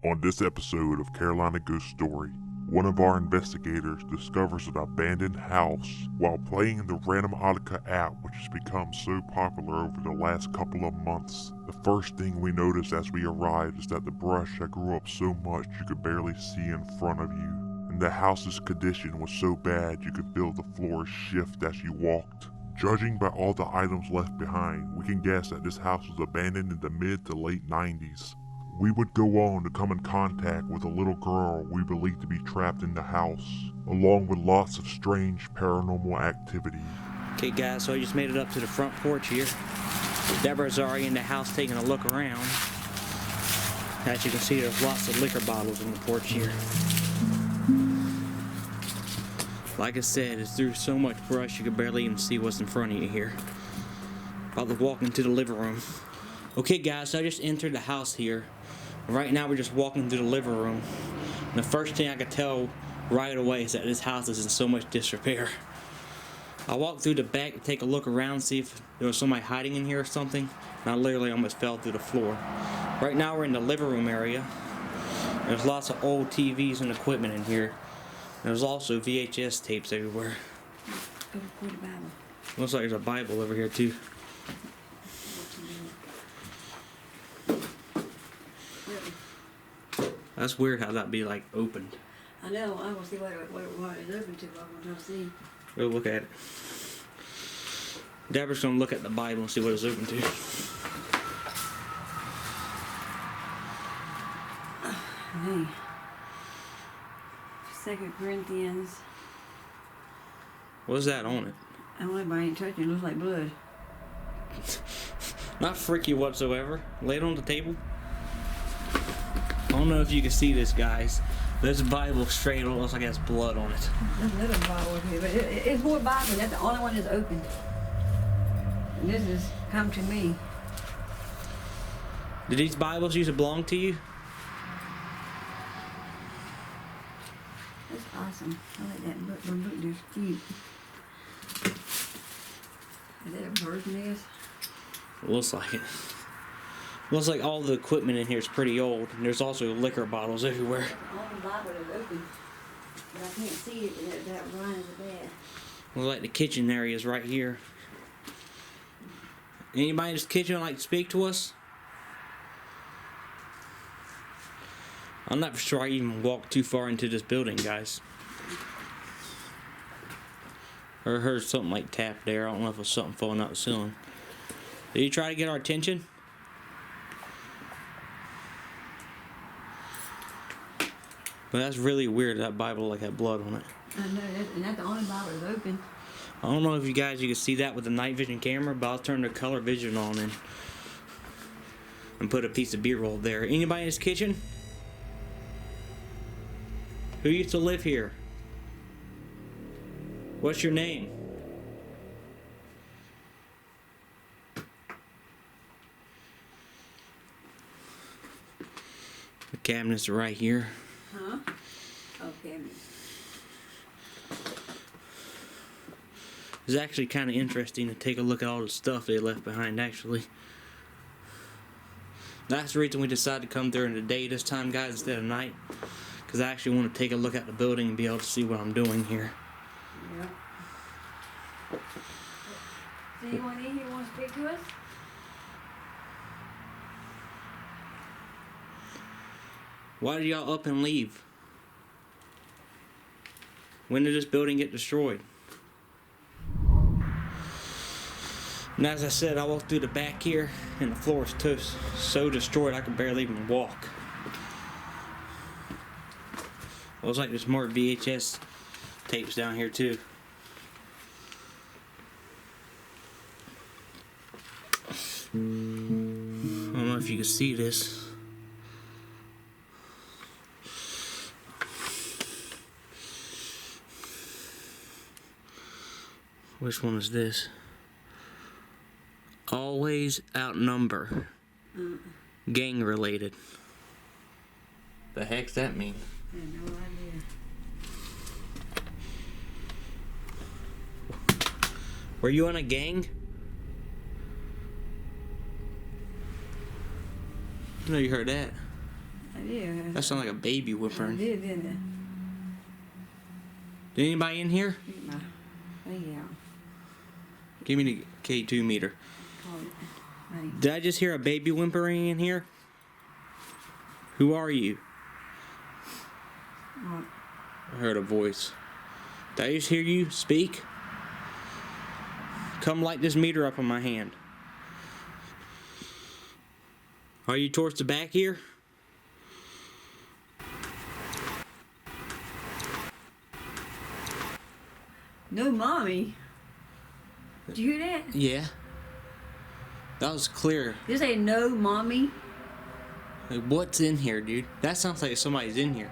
On this episode of Carolina Ghost Story, one of our investigators discovers an abandoned house while playing the randomatica app, which has become so popular over the last couple of months. The first thing we notice as we arrive is that the brush had grew up so much you could barely see in front of you, and the house's condition was so bad you could feel the floors shift as you walked. Judging by all the items left behind, we can guess that this house was abandoned in the mid to late 90s. We would go on to come in contact with a little girl we believe to be trapped in the house, along with lots of strange paranormal activity. Okay guys, so I just made it up to the front porch here. Deborah's already in the house taking a look around. As you can see, there's lots of liquor bottles on the porch here. Like I said, it's through so much brush you can barely even see what's in front of you here. About to walk into the living room. Okay guys, so I just entered the house here. Right now we're just walking through the living room. And the first thing I could tell right away is that this house is in so much disrepair. I walked through the back to take a look around, see if there was somebody hiding in here or something. And I literally almost fell through the floor. Right now we're in the living room area. There's lots of old TVs and equipment in here. There's also VHS tapes everywhere. Over the Bible. Looks like there's a Bible over here too. That's weird how that'd be like opened. I know. I want to see what it's open to. I want to see. Go look at it. Deborah's gonna look at the Bible and see what it's open to. Hey. 2 Corinthians. What's that on it? I don't know, but I ain't touching it. It looks like blood. Not freaky whatsoever. Lay it on the table. I don't know if you can see this, guys. This Bible straight looks like it has blood on it. There's another Bible over here, but it's more Bible. That's the only one that's open. And this has come to me. Did these Bibles used to belong to you? That's awesome. I like that book. The book is cute. Is that a bird's nest? Looks like it. Looks like all the equipment in here is pretty old, and there's also liquor bottles everywhere. That's the only Bible that's open. But I can't see it. That reminds of that. Looks like the kitchen area is right here. Anybody in this kitchen like to speak to us? I'm not sure I even walked too far into this building, guys. I heard something like tap there. I don't know if it was something falling out the ceiling. Did you try to get our attention? But that's really weird, that Bible like had blood on it. I know, and that's the only Bible that's open. I don't know if you guys can see that with the night vision camera, but I'll turn the color vision on and put a piece of B-roll there. Anybody in this kitchen? Who used to live here? What's your name? The cabinets are right here. Huh? Okay. It's actually kind of interesting to take a look at all the stuff they left behind, actually. That's the reason we decided to come during the day this time, guys, instead of night. Because I actually want to take a look at the building and be able to see what I'm doing here. Yeah. So anyone in here want to speak to us? Why did y'all up and leave? When did this building get destroyed? And as I said, I walked through the back here, and the floor is so destroyed I could barely even walk. Looks like there's more VHS tapes down here too. I don't know if you can see this. Which one is this? Always outnumber. Gang related. The heck's that mean? I have no idea. Were you in a gang? I know you heard that. I did. That sounded like a baby I whimpering. did, didn't it? Did anybody in here? Get my thing out. Give me the K2 meter. Call it. Right. Did I just hear a baby whimpering in here? Who are you? What? I heard a voice. Did I just hear you speak? Come light this meter up on my hand. Are you towards the back here? No, mommy. Did you hear that? Yeah. That was clear. Did you say no, mommy? Like, what's in here, dude? That sounds like somebody's in here.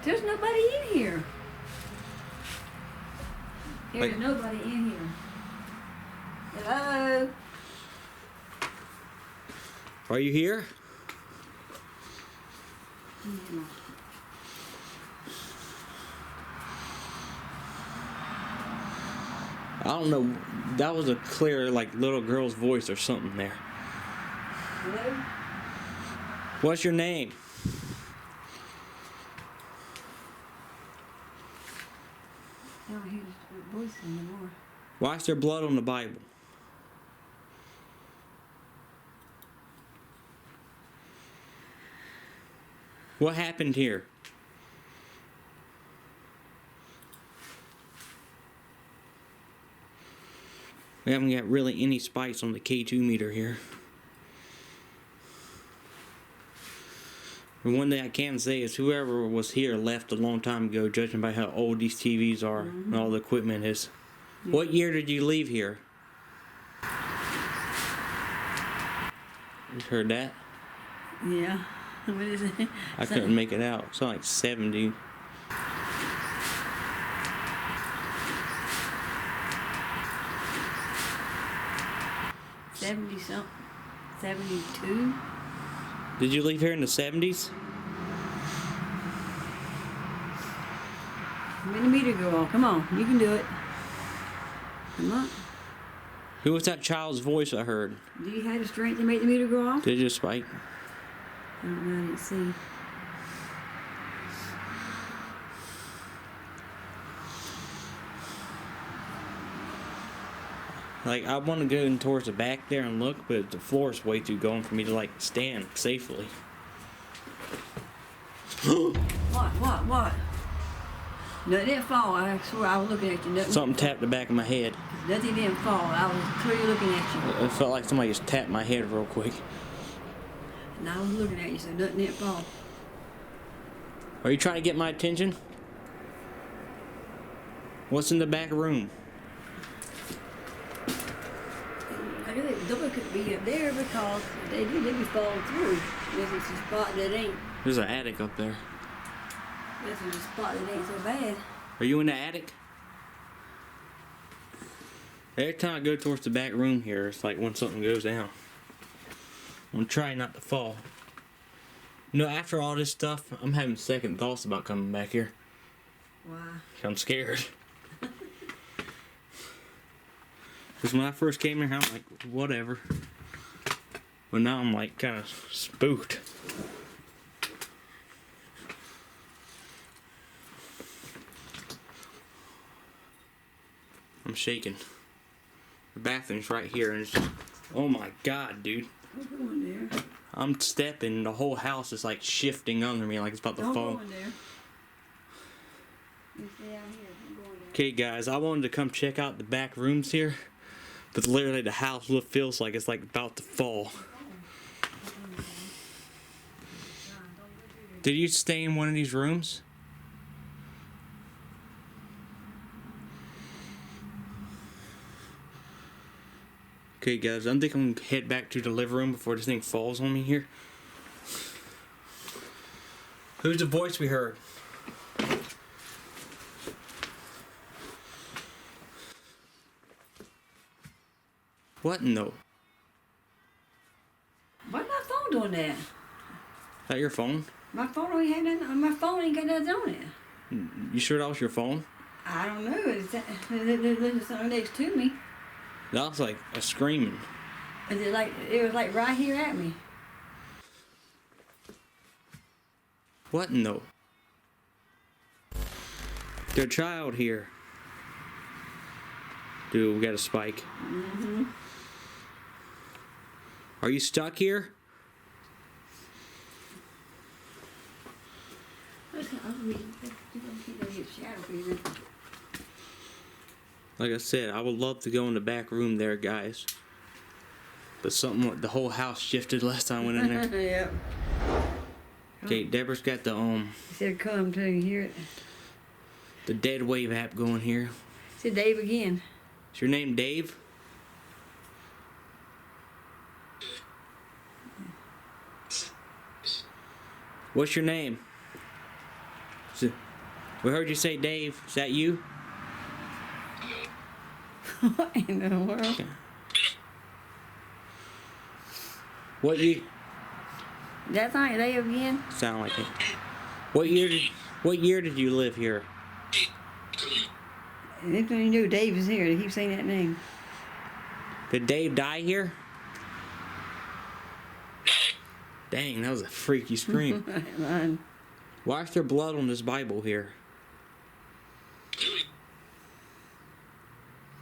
There's nobody in here. There's Like- nobody in here. Hello? Are you here? I don't know. That was a clear, like, little girl's voice or something there. Hello? What's your name? I don't hear the voice anymore. Why is there blood on the Bible? What happened here? We haven't got really any spikes on the K2 meter here. And one thing I can say is whoever was here left a long time ago, judging by how old these TVs are and all the equipment is. Yeah. What year did you leave here? You heard that? Yeah. What is it? I couldn't make it out. It's like 70. $70-something. 72? Did you leave here in the 70s? When the meter go off. Come on, you can do it. Come on. Who was that child's voice I heard? Do you have the strength to make the meter go off? Did it just spike? I don't know, I didn't see. Like, I want to go in towards the back there and look, but the floor is way too going for me to, like, stand safely. What? No, it didn't fall. I swear I was looking at you. Nothing, Something tapped the back of my head. Nothing didn't fall. I was clearly looking at you. It felt like somebody just tapped my head real quick. And I was looking at you, so nothing didn't fall. Are you trying to get my attention? What's in the back room? I knew that door could be up there because they'd be falling through. This is a spot that ain't. There's an attic up there. This is a spot that ain't so bad. Are you in the attic? Every time I go towards the back room here, it's like when something goes down. I'm trying not to fall. You know, after all this stuff, I'm having second thoughts about coming back here. Why? I'm scared. Because when I first came here, I'm like, whatever. But now I'm like kind of spooked. I'm shaking. The bathroom's right here, and it's just, oh my god, dude. Don't go in there. I'm stepping, and the whole house is like shifting under me like it's about to Don't fall. go in there. You stay out here. Don't go in there. Okay, guys, I wanted to come check out the back rooms here, but literally the house feels like it's like about to fall. Did you stay in one of these rooms? Okay, guys, I think I'm gonna head back to the living room before this thing falls on me here. Who's the voice we heard? What in the? Why's my phone doing that? Is that your phone? My phone ain't had nothing. My phone ain't got nothing on it. You sure that was your phone? I don't know. There's something next to me. That was like a screaming. It was like right here at me. What in the? There's a child here. Dude, we got a spike. Mm-hmm. Are you stuck here? Like I said, I would love to go in the back room there, guys. But something, the whole house shifted last time I went in there. Yep. Okay, Deborah's got the He said come too, you hear it? the dead wave app going here. He said Dave again. Is your name Dave? What's your name? We heard you say Dave. Is that you? What in the world? Okay. What year? That's not Dave again? Sound like it. What year did you live here? That's when you knew Dave was here. They keep saying that name. Did Dave die here? Dang, that was a freaky scream. Man. Why is there blood on this Bible here?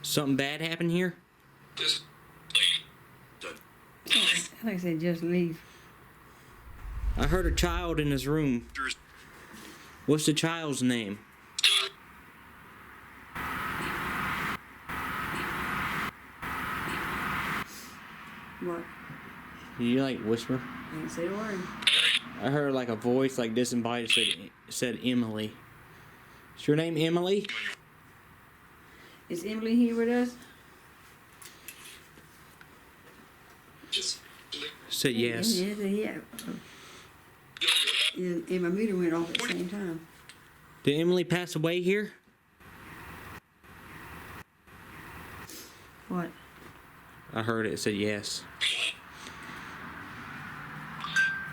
Something bad happened here? Like I said, just leave. I heard a child in his room. What's the child's name? What? You like whisper? I didn't say a word. I heard like a voice like disembodied said Emily. Is your name Emily? Is Emily here with us? Said yes. Yeah. And my meter went off at the same time. Did Emily pass away here? What? I heard it said yes.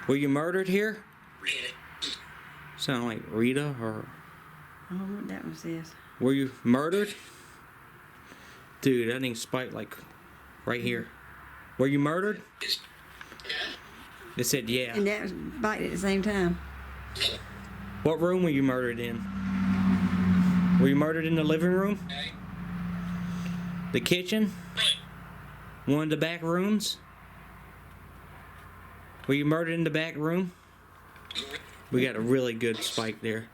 Were you murdered here? Sound like Rita or... I don't know what that one says. Were you murdered? Dude, that thing spiked like right here. Were you murdered? It said yeah. And that was biting at the same time. What room were you murdered in? Were you murdered in the living room? The kitchen? One of the back rooms? Were you murdered in the back room? We got a really good spike there.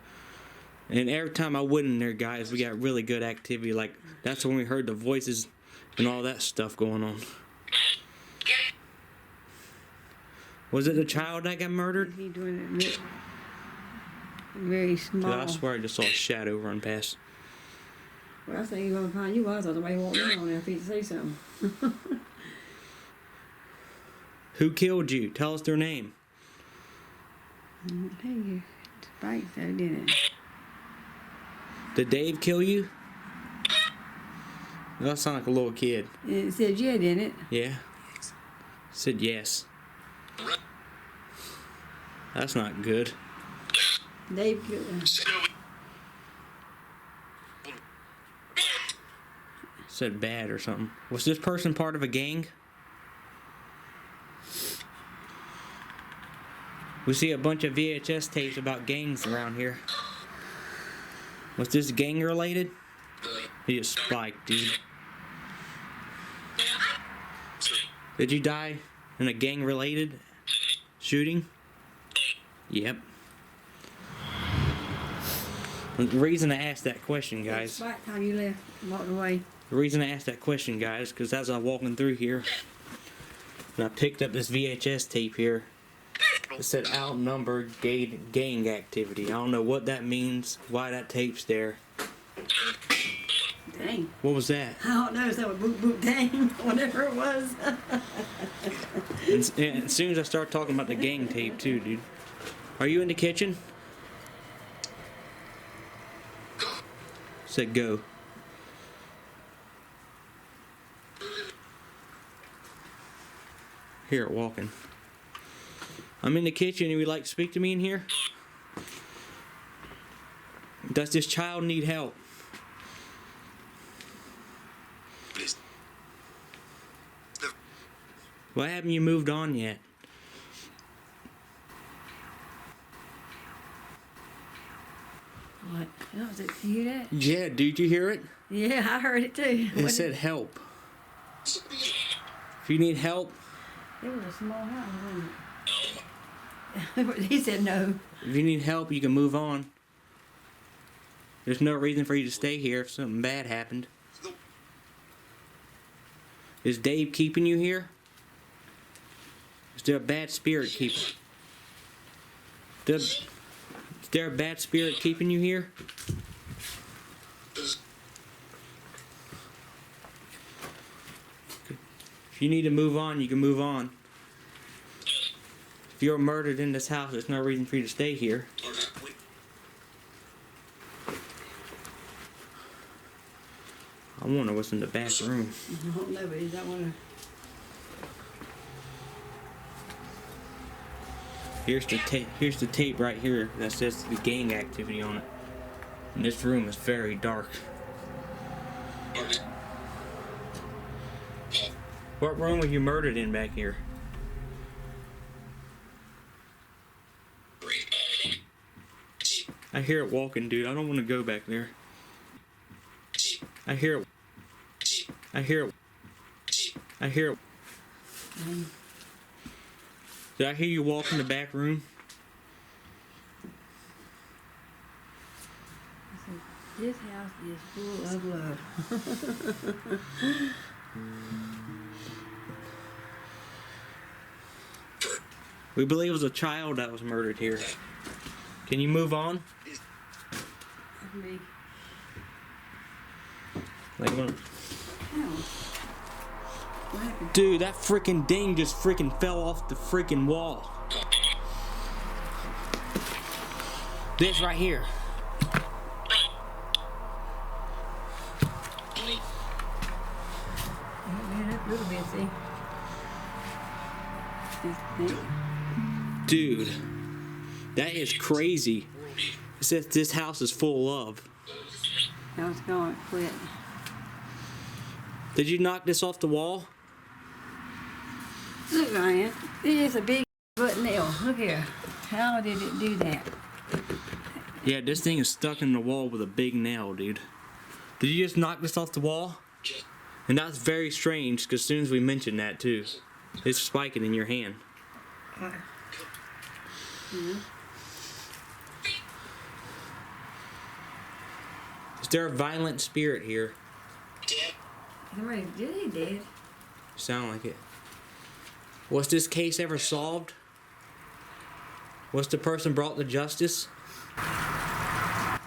And every time I went in there, guys, we got really good activity. Like, that's when we heard the voices and all that stuff going on. Was it the child that got murdered? He doing it very small. Dude, I swear I just saw a shadow run past. Well, I think he's gonna find you. I thought somebody walked in on there if he'd say something. Who killed you? Tell us their name. Hey, you spiked though, didn't it? Did Dave kill you? That sound like a little kid. It said yeah, didn't it? Yeah. Said yes. That's not good. Dave killed him. Said bad or something. Was this person part of a gang? We see a bunch of VHS tapes about gangs around here. Was this gang related? He just spiked, dude. Did you die in a gang related shooting? Yep. The reason I asked that question, guys. Spiked time you left, walked away. The reason I asked that question, guys, because as I was walking through here, and I picked up this VHS tape here, it said outnumbered gang activity. I don't know what that means, why that tape's there. Dang. What was that? I don't know, so boop boop dang, whatever it was. And as soon as I start talking about the gang tape too, dude. Are you in the kitchen? Said go. Here, walking. I'm in the kitchen and you would like to speak to me in here? Does this child need help? Why haven't you moved on yet? What? Oh, did you hear that? Yeah, dude, you hear it? Yeah, I heard it too. It said help. If you need help, It was a small house, wasn't it? He said no. if you need help, you can move on. There's no reason for you to stay here if something bad happened. Is Dave keeping you here? Is there a bad spirit keeping? Is there a bad spirit keeping you here? If you need to move on, you can move on. If you're murdered in this house, there's no reason for you to stay here. I wonder what's in the back room. I don't know, but he don't want to. Here's the tape right here that says the gang activity on it. And this room is very dark. What room were you murdered in back here? I hear it walking, dude. I don't want to go back there. I hear it. I hear it. I hear it. Did I hear you walk in the back room? This house is full of love. We believe it was a child that was murdered here. Can you move on? Me. Like, Oh. What happened? dude, that freaking ding just freaking fell off the freaking wall. This right here. Man, up a little bit, see? This thing. Dude, that is crazy. It says this house is full of. I was going to quit. Did you knock this off the wall? Look, Ryan. It is a big butt nail. Look here. How did it do that? Yeah, this thing is stuck in the wall with a big nail, dude. Did you just knock this off the wall? And that's very strange, because as soon as we mentioned that, too, it's spiking in your hand. Is there a violent spirit here? Somebody did he dead? Sound like it. Was this case ever solved? Was the person brought to justice? I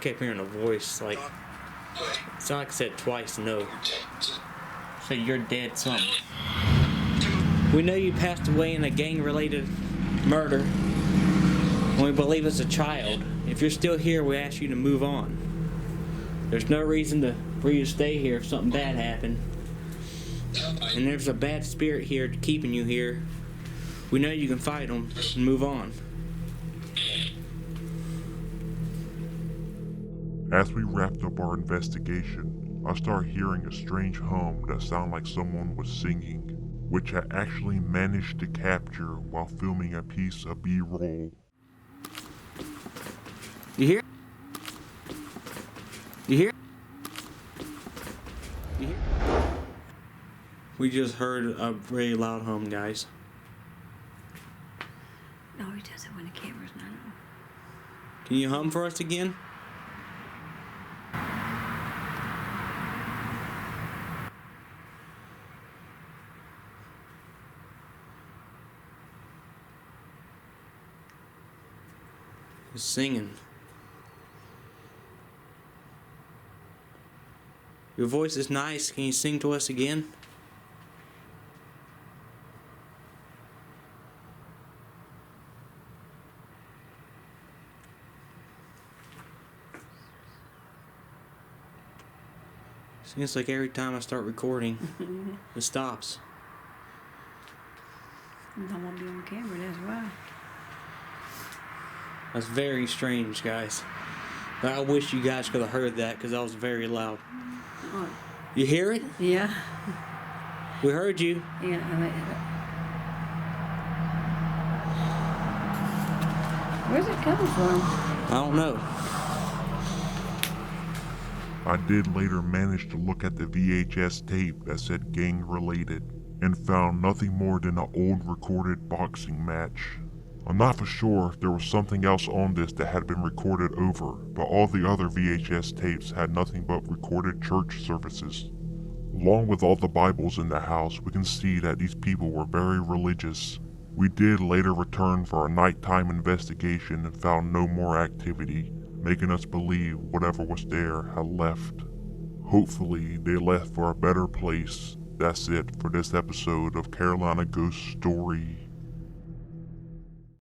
kept hearing a voice like, it's not like I said twice, no. So you're dead something. We know you passed away in a gang-related murder, and we believe it's a child. If you're still here, we ask you to move on. There's no reason for you to stay here if something bad happened. And there's a bad spirit here keeping you here. We know you can fight them and move on. As we wrapped up our investigation, I started hearing a strange hum that sounded like someone was singing, which I actually managed to capture while filming a piece of B-roll. You hear? You hear? You hear? We just heard a very loud hum, guys. No, he does it when the camera's not on. Can you hum for us again? He's singing. Your voice is nice. Can you sing to us again? Seems like every time I start recording, it stops. You don't want to be on camera, that's why. That's very strange, guys. But I wish you guys could have heard that because that was very loud. What? You hear it? Yeah. We heard you. Yeah, where's it coming from? I don't know. I did later manage to look at the VHS tape that said gang related, and found nothing more than an old recorded boxing match. I'm not for sure if there was something else on this that had been recorded over, but all the other VHS tapes had nothing but recorded church services. Along with all the Bibles in the house, we can see that these people were very religious. We did later return for a nighttime investigation and found no more activity, making us believe whatever was there had left. Hopefully, they left for a better place. That's it for this episode of Carolina Ghost Story.